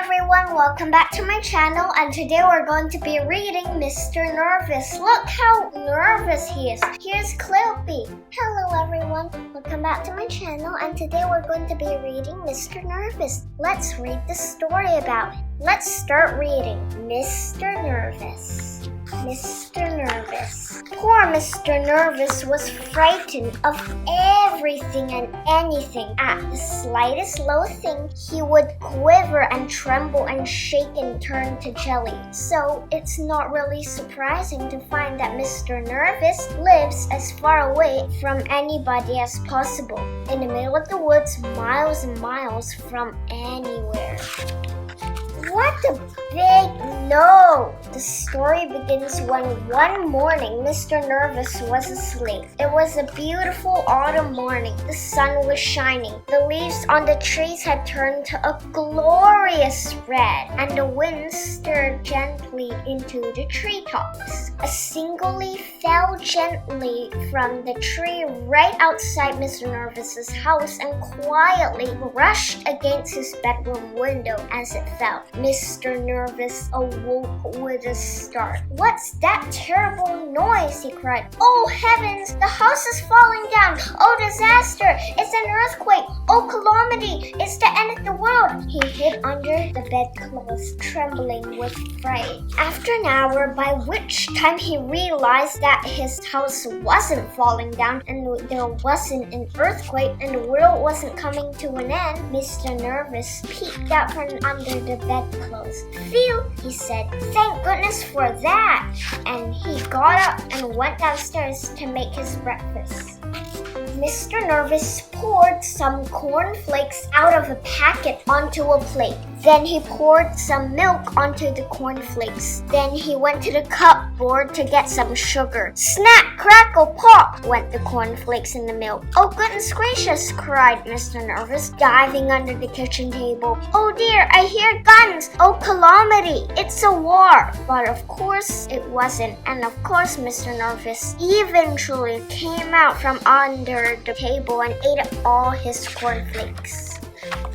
everyone, welcome back to my channel, and today we're going to be reading Mr. Nervous. Look how nervous he is. Here's Cleopy. Hello everyone, welcome back to my channel, and today we're going to be reading Mr. Nervous. Let's read the story about him. Let's start reading. Mr. Nervous. Mr. Nervous. Poor Mr. Nervous was frightened of everything and anything. At the slightest low thing, he would quiver and tremble and shake and turn to jelly. So it's not really surprising to find that Mr. Nervous lives as far away from anybody as possible, in the middle of the woods, miles and miles from anywhere. What a big no! The story begins when one morning Mr. Nervous was asleep. It was a beautiful autumn morning. The sun was shining. The leaves on the trees had turned to a glorious red, and the wind stirred gently into the treetops. A single leaf fell gently from the tree right outside Mr. Nervous's house and quietly brushed against his bedroom window as it fell. Mr. Nervous awoke with a start. "What's that terrible noise?" he cried. "Oh heavens, the house is falling down! Oh disaster! It's an earthquake! Oh calamity! It's the end of the world!" He hid under the bedclothes, trembling with fright. After an hour, by which time he realized that his house wasn't falling down and there wasn't an earthquake and the world wasn't coming to an end, Mr. Nervous peeked out from under the bedclothes. "Phew," he said. "Thank goodness for that." And he got up and went downstairs to make his breakfast. Mr. Nervous poured some cornflakes out of a packet onto a plate. Then he poured some milk onto the cornflakes. Then he went to the cupboard to get some sugar. Snap, crackle, pop went the cornflakes in the milk. "Oh goodness gracious," cried Mr. Nervous, diving under the kitchen table. "Oh dear, I hear guns! Oh calamity, it's a war!" But of course it wasn't, and of course Mr. Nervous eventually came out from under the table and ate up all his cornflakes.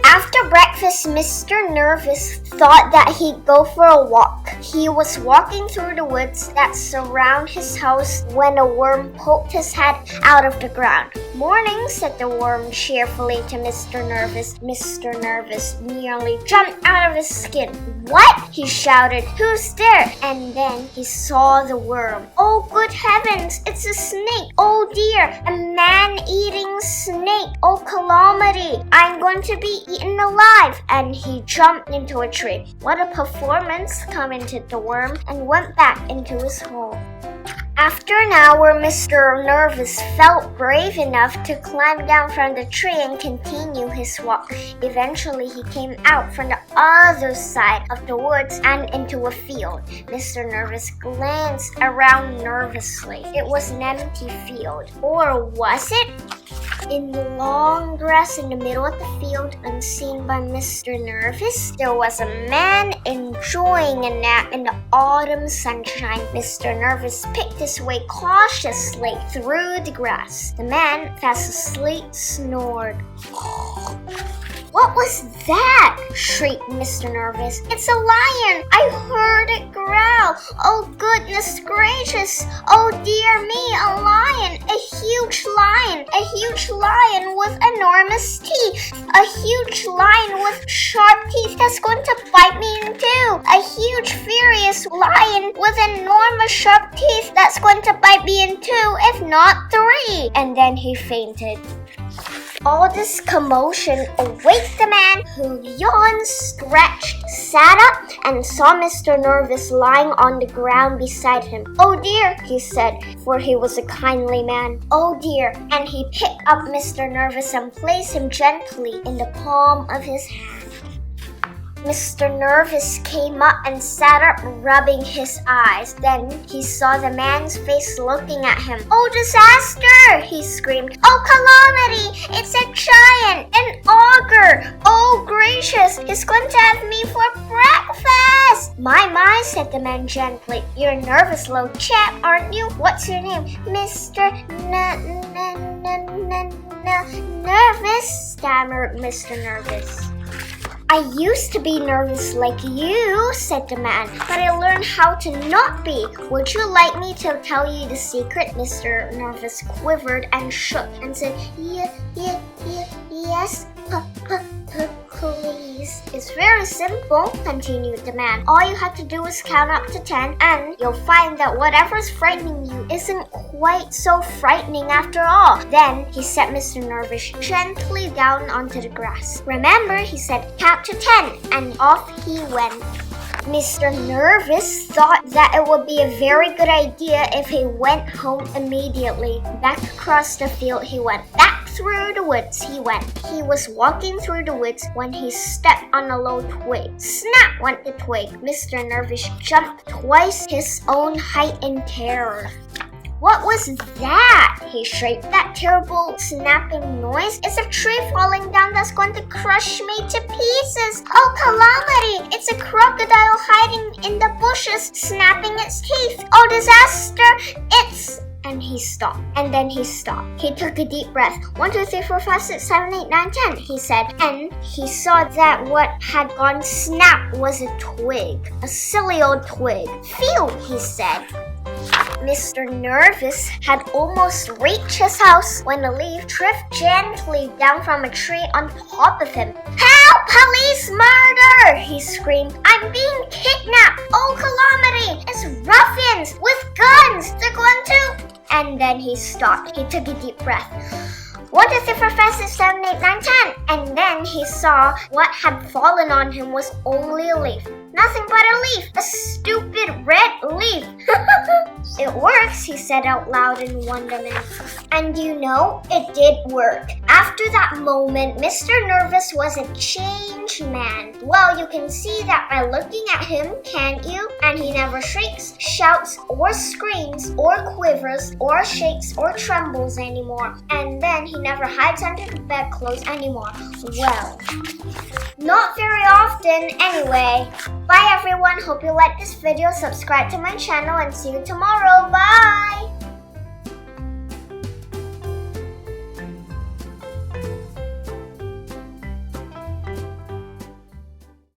After breakfast, Mr. Nervous thought that he'd go for a walk. He was walking through the woods that surround his house when a worm poked his head out of the ground. "Morning," said the worm cheerfully to Mr. Nervous. Mr. Nervous nearly jumped out of his skin. "What?" he shouted. "Who's there?" And then he saw the worm. "Oh, good heavens, it's a snake! Oh dear, a man-eating snake! Oh calamity, I'm going to be eaten alive!" And he jumped into a tree. "What a performance!" commented the worm and went back into his hole. After an hour, Mr. Nervous felt brave enough to climb down from the tree and continue his walk. Eventually, he came out from the other side of the woods and into a field. Mr. Nervous glanced around nervously. It was an empty field. Or was it? In the long grass in the middle of the field, unseen by Mr. Nervous, there was a man enjoying a nap in the autumn sunshine. Mr. Nervous picked his way cautiously through the grass. The man, fast asleep, snored. "What was that?" shrieked Mr. Nervous. "It's a lion! I heard it growl! Oh goodness gracious! Oh dear me, a lion! A huge lion! A huge lion with enormous teeth! A huge lion with sharp teeth that's going to bite me in two! A huge furious lion with enormous sharp teeth that's going to bite me in two, if not three!" And then he fainted. All this commotion awaked the man, who yawned, stretched, sat up, and saw Mr. Nervous lying on the ground beside him. "Oh dear," he said, for he was a kindly man. "Oh dear," and he picked up Mr. Nervous and placed him gently in the palm of his hand. Mr. Nervous came up and sat up, rubbing his eyes. Then he saw the man's face looking at him. "Oh, disaster!" he screamed. "Oh, calamity! It's a giant! An ogre! Oh, gracious! He's going to have me for breakfast!" My, said the man gently. "You're a nervous little chap, aren't you? What's your name?" "Mr. Nervous," stammered Mr. Nervous. I used to be nervous like you, said the man, but I learned how to not be. Would you like me to tell you the secret? Mr. Nervous quivered and shook and said, yes, please. It's very simple, continued the man. All you have to do is count up to 10 and you'll find that whatever's frightening you isn't quite so frightening after all. Then he set Mr. Nervous gently down onto the grass. Remember, he said, count to 10, and off he went. Mr. Nervous thought that it would be a very good idea if he went home immediately. Back across the field he went. Back through the woods he went. He was walking through the woods when he stepped on a low twig. Snap went the twig. Mr. Nervous jumped twice his own height in terror. What was that? He shrieked. That terrible snapping noise? It's a tree falling down that's going to crush me to pieces. Oh, calamity! It's a crocodile hiding in the bushes, snapping its teeth. Oh, disaster! It's... And he stopped. And then he stopped. He took a deep breath. 1, 2, 3, 4, 5, 6, 7, 8, 9, 10, he said. And he saw that what had gone snap was a twig. A silly old twig. Phew, he said. Mr. Nervous had almost reached his house when a leaf drifted gently down from a tree on top of him. Help! Police murder! He screamed. I'm being kidnapped! Oh, calamity! It's ruffians with guns! They're going to... And then he stopped. He took a deep breath. 1, 2, 3, 4, 5, 6, 7, 8, 9, 10. And then he saw what had fallen on him was only a leaf. Nothing but a leaf. A stupid red leaf. It works, he said out loud in wonderment. And you know, it did work. After that moment, Mr. Nervous was a changed man. Well, you can see that by looking at him, can't you? And he never shrieks, shouts, or screams, or quivers, or shakes, or trembles anymore. And then he never hides under the bedclothes anymore. Well, not very often anyway. Bye everyone, hope you liked this video, subscribe to my channel, and see you tomorrow. Bye!